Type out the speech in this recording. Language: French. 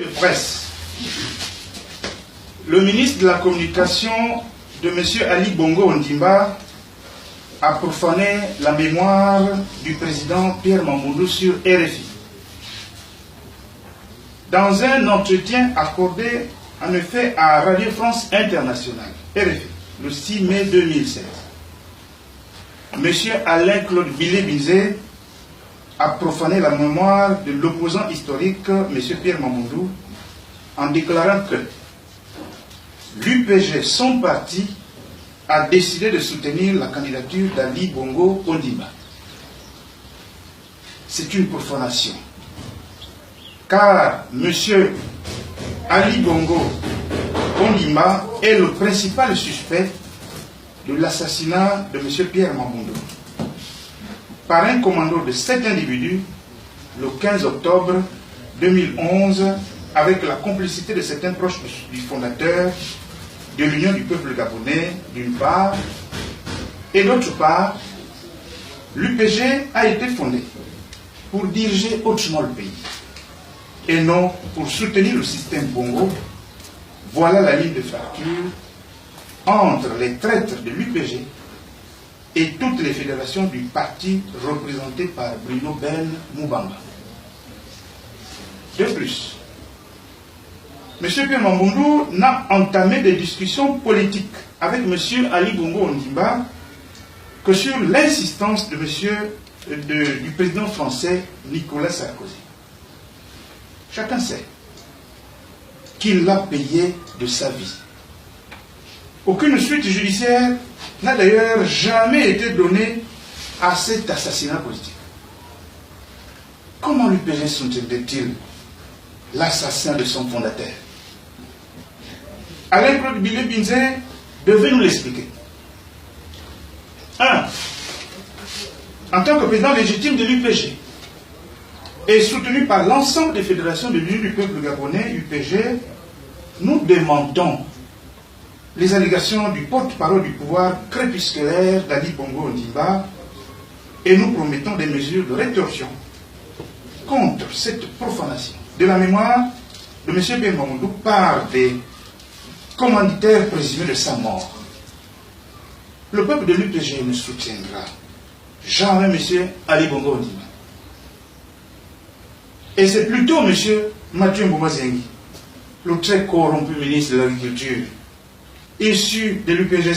de presse. Le ministre de la Communication de M. Ali Bongo Ondimba a profané la mémoire du président Pierre Mamboundou sur RFI. Dans un entretien accordé en effet à Radio France Internationale, RFI, le 6 mai 2016, M. Alain-Claude Bilé-Binzé a profané la mémoire de l'opposant historique, M. Pierre Mamboundou, en déclarant que l'UPG, son parti, a décidé de soutenir la candidature d'Ali Bongo Ondimba. C'est une profanation, car M. Ali Bongo Ondimba est le principal suspect de l'assassinat de M. Pierre Mamboundou par un commando de 7 individus le 15 octobre 2011 avec la complicité de certains proches du fondateur de l'Union du peuple gabonais d'une part, et d'autre part, l'UPG a été fondée pour diriger autrement le pays et non pour soutenir le système Bongo. Voilà la ligne de fracture entre les traîtres de l'UPG et toutes les fédérations du parti représentées par Bruno Ben Moubamba. De plus, M. Pierre Mamboundou n'a entamé des discussions politiques avec M. Ali Bongo Ondimba que sur l'insistance de du président français Nicolas Sarkozy. Chacun sait qu'il l'a payé de sa vie. Aucune suite judiciaire n'a d'ailleurs jamais été donnée à cet assassinat politique. Comment l'UPG soutiendrait-il l'assassin de son fondateur? Alain-Claude Bilé-Binzé devait nous l'expliquer. 1. En tant que président légitime de l'UPG et soutenu par l'ensemble des fédérations de l'Union du peuple gabonais, UPG, nous demandons les allégations du porte-parole du pouvoir crépusculaire d'Ali Bongo Ondimba et nous promettons des mesures de rétorsion contre cette profanation de la mémoire de M. Pierre Mamboundou par des commanditaires présumés de sa mort. Le peuple de l'UPG ne soutiendra jamais M. Ali Bongo Ondimba. Et c'est plutôt M. Mathieu Mboumazengi, le très corrompu ministre de l'Agriculture, issu de l'UPG